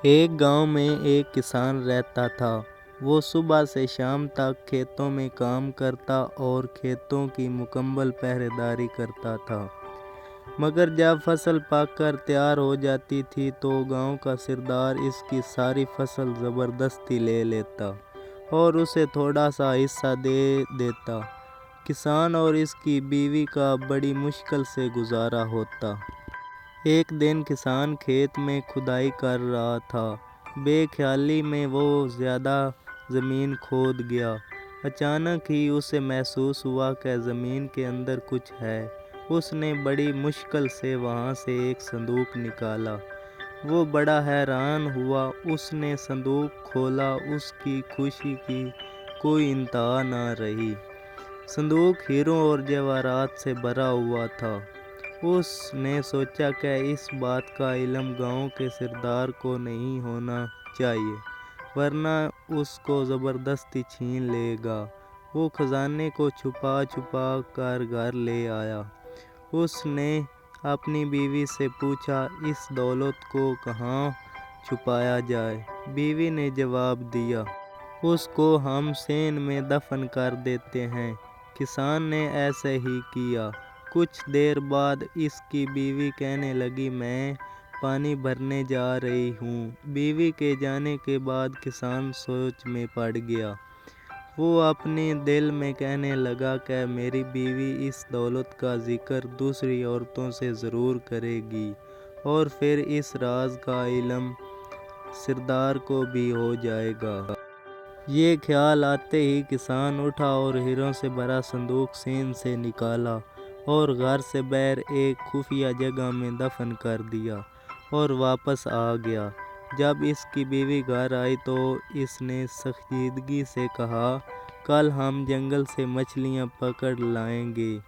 ایک گاؤں میں ایک کسان رہتا تھا۔ وہ صبح سے شام تک کھیتوں میں کام کرتا اور کھیتوں کی مکمل پہرے داری کرتا تھا۔ مگر جب فصل پک کر تیار ہو جاتی تھی تو گاؤں کا سردار اس کی ساری فصل زبردستی لے لیتا اور اسے تھوڑا سا حصہ دے دیتا۔ کسان اور اس کی بیوی کا بڑی مشکل سے گزارا ہوتا۔ ایک دن کسان کھیت میں کھدائی کر رہا تھا۔ بے خیالی میں وہ زیادہ زمین کھود گیا۔ اچانک ہی اسے محسوس ہوا کہ زمین کے اندر کچھ ہے۔ اس نے بڑی مشکل سے وہاں سے ایک صندوق نکالا۔ وہ بڑا حیران ہوا۔ اس نے صندوق کھولا، اس کی خوشی کی کوئی انتہا نہ رہی۔ صندوق ہیروں اور جواہرات سے بھرا ہوا تھا۔ اس نے سوچا کہ اس بات کا علم گاؤں کے سردار کو نہیں ہونا چاہیے، ورنہ اس کو زبردستی چھین لے گا۔ وہ خزانے کو چھپا چھپا کر گھر لے آیا۔ اس نے اپنی بیوی سے پوچھا، اس دولت کو کہاں چھپایا جائے؟ بیوی نے جواب دیا، اس کو ہم سین میں دفن کر دیتے ہیں۔ کسان نے ایسے ہی کیا۔ کچھ دیر بعد اس کی بیوی کہنے لگی، میں پانی بھرنے جا رہی ہوں۔ بیوی کے جانے کے بعد کسان سوچ میں پڑ گیا۔ وہ اپنے دل میں کہنے لگا کہ میری بیوی اس دولت کا ذکر دوسری عورتوں سے ضرور کرے گی اور پھر اس راز کا علم سردار کو بھی ہو جائے گا۔ یہ خیال آتے ہی کسان اٹھا اور ہیروں سے بھرا صندوق سین سے نکالا اور گھر سے باہر ایک خفیہ جگہ میں دفن کر دیا اور واپس آ گیا۔ جب اس کی بیوی گھر آئی تو اس نے سنجیدگی سے کہا، کل ہم جنگل سے مچھلیاں پکڑ لائیں گے۔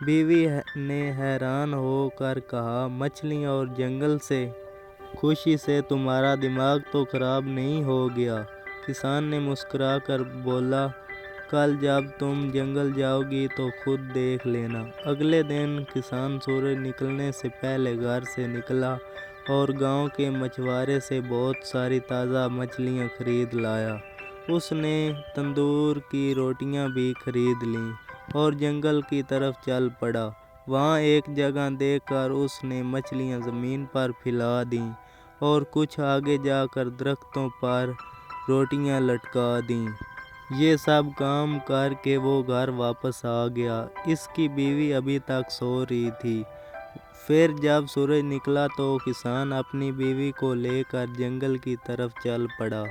بیوی نے حیران ہو کر کہا، مچھلیاں اور جنگل سے؟ خوشی سے تمہارا دماغ تو خراب نہیں ہو گیا؟ کسان نے مسکرا کر بولا، کل جب تم جنگل جاؤ گی تو خود دیکھ لینا۔ اگلے دن کسان سورج نکلنے سے پہلے گھر سے نکلا اور گاؤں کے مچھوارے سے بہت ساری تازہ مچھلیاں خرید لایا۔ اس نے تندور کی روٹیاں بھی خرید لیں اور جنگل کی طرف چل پڑا۔ وہاں ایک جگہ دیکھ کر اس نے مچھلیاں زمین پر پھیلا دیں اور کچھ آگے جا کر درختوں پر روٹیاں لٹکا دیں۔ یہ سب کام کر کے وہ گھر واپس آ گیا۔ اس کی بیوی ابھی تک سو رہی تھی۔ پھر جب سورج نکلا تو کسان اپنی بیوی کو لے کر جنگل کی طرف چل پڑا۔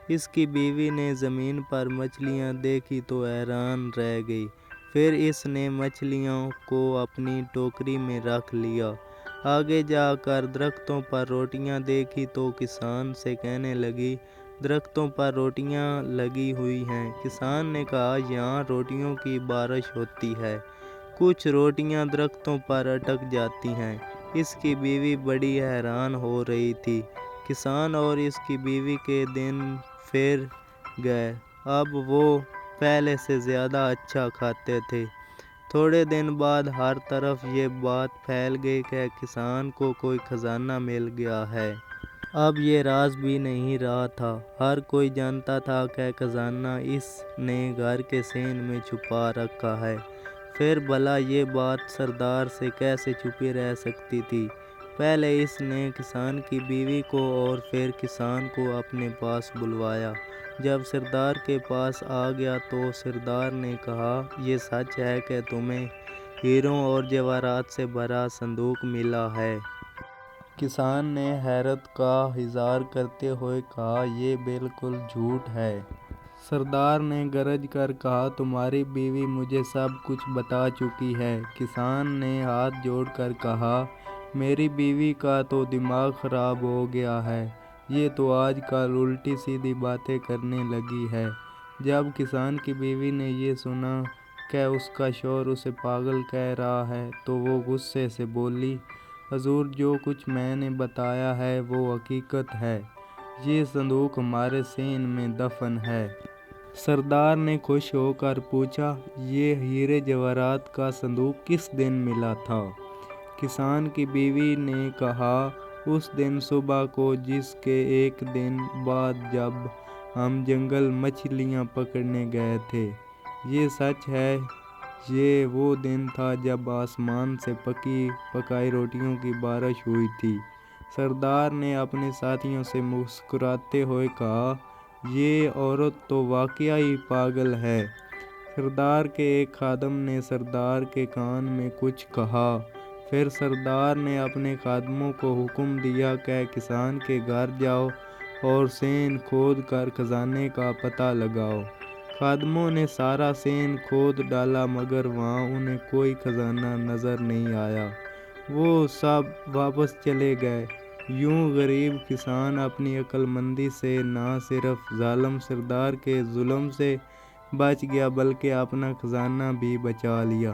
اس کی بیوی نے زمین پر مچھلیاں دیکھی تو حیران رہ گئی۔ پھر اس نے مچھلیوں کو اپنی ٹوکری میں رکھ لیا۔ آگے جا کر درختوں پر روٹیاں دیکھی تو کسان سے کہنے لگی، درختوں پر روٹیاں لگی ہوئی ہیں۔ کسان نے کہا، یہاں روٹیوں کی بارش ہوتی ہے، کچھ روٹیاں درختوں پر اٹک جاتی ہیں۔ اس کی بیوی بڑی حیران ہو رہی تھی۔ کسان اور اس کی بیوی کے دن پھر گئے۔ اب وہ پہلے سے زیادہ اچھا کھاتے تھے۔ تھوڑے دن بعد ہر طرف یہ بات پھیل گئی کہ کسان کو کوئی خزانہ مل گیا ہے۔ اب یہ راز بھی نہیں رہا تھا۔ ہر کوئی جانتا تھا کہ خزانہ اس نے گھر کے سین میں چھپا رکھا ہے۔ پھر بھلا یہ بات سردار سے کیسے چھپی رہ سکتی تھی؟ پہلے اس نے کسان کی بیوی کو اور پھر کسان کو اپنے پاس بلوایا۔ جب سردار کے پاس آ گیا تو سردار نے کہا، یہ سچ ہے کہ تمہیں ہیروں اور جواہرات سے بھرا صندوق ملا ہے؟ کسان نے حیرت کا اظہار کرتے ہوئے کہا، یہ بالکل جھوٹ ہے۔ سردار نے گرج کر کہا، تمہاری بیوی مجھے سب کچھ بتا چکی ہے۔ کسان نے ہاتھ جوڑ کر کہا، میری بیوی کا تو دماغ خراب ہو گیا ہے، یہ تو آج کل الٹی سیدھی باتیں کرنے لگی ہے۔ جب کسان کی بیوی نے یہ سنا کہ اس کا شوہر اسے پاگل کہہ رہا ہے تو وہ غصے سے بولی، حضور جو کچھ میں نے بتایا ہے وہ حقیقت ہے، یہ صندوق ہمارے سین میں دفن ہے۔ سردار نے خوش ہو کر پوچھا، یہ ہیرے جواہرات کا صندوق کس دن ملا تھا؟ کسان کی بیوی نے کہا، اس دن صبح کو جس کے ایک دن بعد جب ہم جنگل مچھلیاں پکڑنے گئے تھے، یہ سچ ہے، یہ وہ دن تھا جب آسمان سے پکائی روٹیوں کی بارش ہوئی تھی۔ سردار نے اپنے ساتھیوں سے مسکراتے ہوئے کہا، یہ عورت تو واقعی پاگل ہے۔ سردار کے ایک خادم نے سردار کے کان میں کچھ کہا، پھر سردار نے اپنے خادموں کو حکم دیا کہ کسان کے گھر جاؤ اور سین کھود کر خزانے کا پتہ لگاؤ۔ خادموں نے سارا سین کھود ڈالا مگر وہاں انہیں کوئی خزانہ نظر نہیں آیا۔ وہ سب واپس چلے گئے۔ یوں غریب کسان اپنی عقل مندی سے نہ صرف ظالم سردار کے ظلم سے بچ گیا بلکہ اپنا خزانہ بھی بچا لیا۔